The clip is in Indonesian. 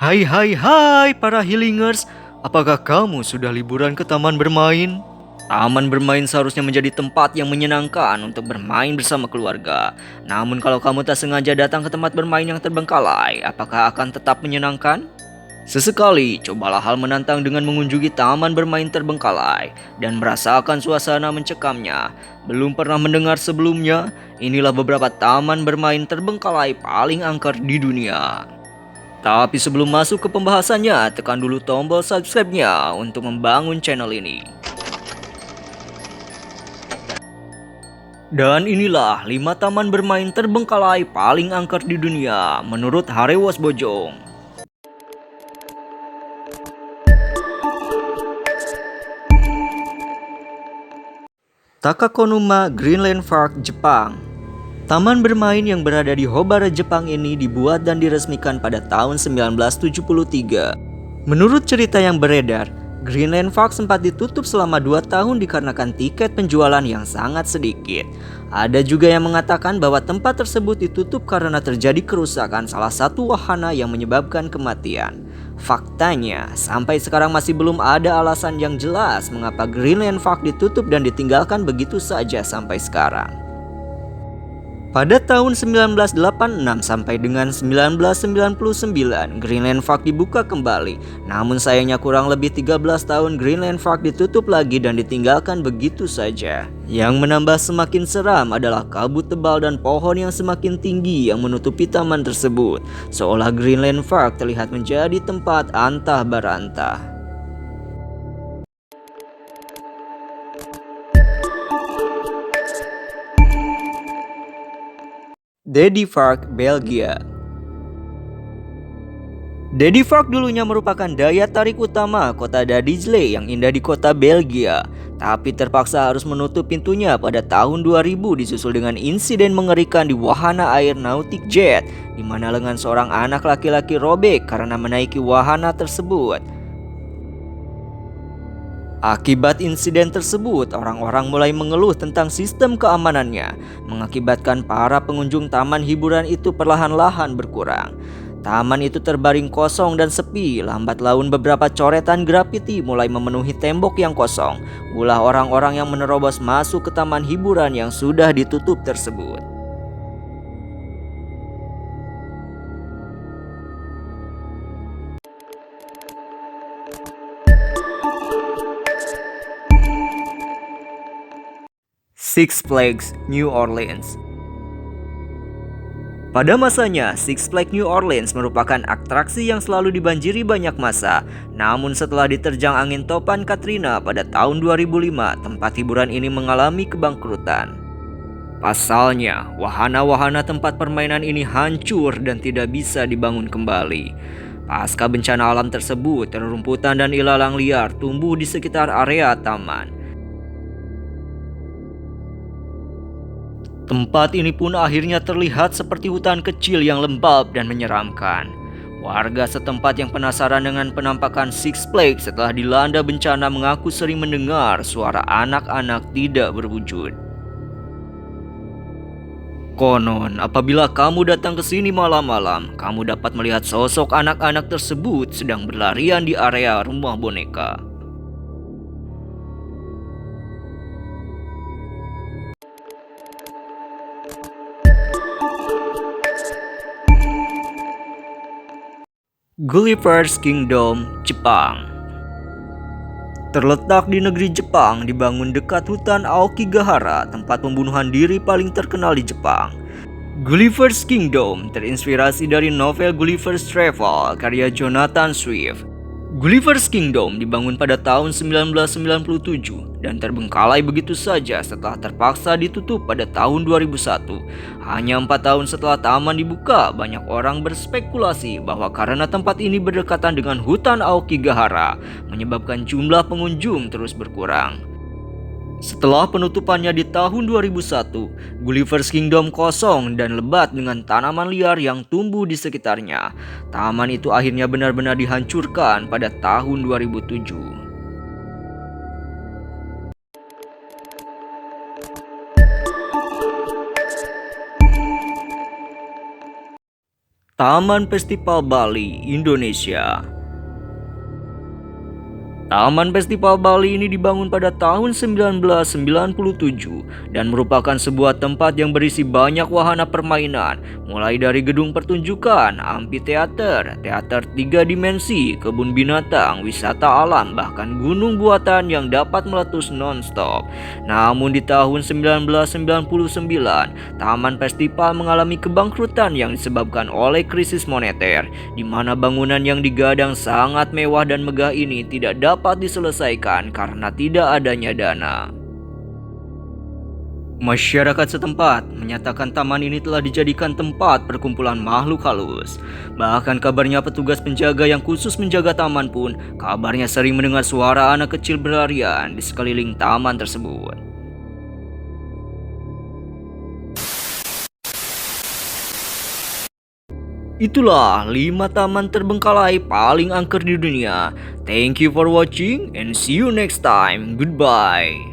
Hai hai hai para healingers, apakah kamu sudah liburan ke taman bermain? Taman bermain seharusnya menjadi tempat yang menyenangkan untuk bermain bersama keluarga. Namun kalau kamu tak sengaja datang ke tempat bermain yang terbengkalai, apakah akan tetap menyenangkan? Sesekali, cobalah hal menantang dengan mengunjungi taman bermain terbengkalai dan merasakan suasana mencekamnya. Belum pernah mendengar sebelumnya? Inilah beberapa taman bermain terbengkalai paling angker di dunia. Tapi sebelum masuk ke pembahasannya, tekan dulu tombol subscribe-nya untuk membangun channel ini. Dan inilah 5 taman bermain terbengkalai paling angker di dunia menurut Harewas Bojong. Takakonuma Greenland Park, Jepang. Taman bermain yang berada di Hobara, Jepang ini dibuat dan diresmikan pada tahun 1973. Menurut cerita yang beredar, Greenland Park sempat ditutup selama 2 tahun dikarenakan tiket penjualan yang sangat sedikit. Ada juga yang mengatakan bahwa tempat tersebut ditutup karena terjadi kerusakan salah satu wahana yang menyebabkan kematian. Faktanya, sampai sekarang masih belum ada alasan yang jelas mengapa Greenland Park ditutup dan ditinggalkan begitu saja sampai sekarang. Pada tahun 1986 sampai dengan 1999, Greenland Park dibuka kembali. Namun sayangnya kurang lebih 13 tahun Greenland Park ditutup lagi dan ditinggalkan begitu saja. Yang menambah semakin seram adalah kabut tebal dan pohon yang semakin tinggi yang menutupi taman tersebut. Seolah Greenland Park terlihat menjadi tempat antah berantah. Daddy Park, Belgia. Daddy Park dulunya merupakan daya tarik utama kota Dadizle yang indah di kota Belgia, tapi terpaksa harus menutup pintunya pada tahun 2000 disusul dengan insiden mengerikan di wahana air Nautic Jet, di mana lengan seorang anak laki-laki robek karena menaiki wahana tersebut. Akibat insiden tersebut, orang-orang mulai mengeluh tentang sistem keamanannya, mengakibatkan para pengunjung taman hiburan itu perlahan-lahan berkurang. Taman itu terbaring kosong dan sepi, lambat laun beberapa coretan grafiti mulai memenuhi tembok yang kosong. Ulah orang-orang yang menerobos masuk ke taman hiburan yang sudah ditutup tersebut. Six Flags, New Orleans. Pada masanya, Six Flags New Orleans merupakan atraksi yang selalu dibanjiri banyak massa. Namun setelah diterjang angin topan Katrina pada tahun 2005, tempat hiburan ini mengalami kebangkrutan. Pasalnya, wahana-wahana tempat permainan ini hancur dan tidak bisa dibangun kembali. Pasca bencana alam tersebut, rerumputan dan ilalang liar tumbuh di sekitar area taman. Tempat ini pun akhirnya terlihat seperti hutan kecil yang lembab dan menyeramkan. Warga setempat yang penasaran dengan penampakan Six Flags setelah dilanda bencana mengaku sering mendengar suara anak-anak tidak berwujud. Konon, apabila kamu datang ke sini malam-malam, kamu dapat melihat sosok anak-anak tersebut sedang berlarian di area rumah boneka. Gulliver's Kingdom, Jepang. Terletak di negeri Jepang, dibangun dekat hutan Aokigahara, tempat pembunuhan diri paling terkenal di Jepang. Gulliver's Kingdom terinspirasi dari novel Gulliver's Travel karya Jonathan Swift. Gulliver's Kingdom dibangun pada tahun 1997 dan terbengkalai begitu saja setelah terpaksa ditutup pada tahun 2001. Hanya 4 tahun setelah taman dibuka, banyak orang berspekulasi bahwa karena tempat ini berdekatan dengan hutan Aokigahara, menyebabkan jumlah pengunjung terus berkurang. Setelah penutupannya di tahun 2001, Gulliver's Kingdom kosong dan lebat dengan tanaman liar yang tumbuh di sekitarnya. Taman itu akhirnya benar-benar dihancurkan pada tahun 2007. Taman Festival Bali, Indonesia. Taman Festival Bali ini dibangun pada tahun 1997 dan merupakan sebuah tempat yang berisi banyak wahana permainan, mulai dari gedung pertunjukan, amphitheater, teater 3 dimensi, kebun binatang, wisata alam, bahkan gunung buatan yang dapat meletus non-stop. Namun di tahun 1999, Taman Festival mengalami kebangkrutan yang disebabkan oleh krisis moneter, di mana bangunan yang digadang sangat mewah dan megah ini tidak dapat diselesaikan karena tidak adanya dana. Masyarakat setempat menyatakan taman ini telah dijadikan tempat perkumpulan makhluk halus. Bahkan kabarnya petugas penjaga yang khusus menjaga taman pun kabarnya sering mendengar suara anak kecil berlarian di sekeliling taman tersebut. Itulah 5 taman terbengkalai paling angker di dunia. Thank you for watching and see you next time. Goodbye.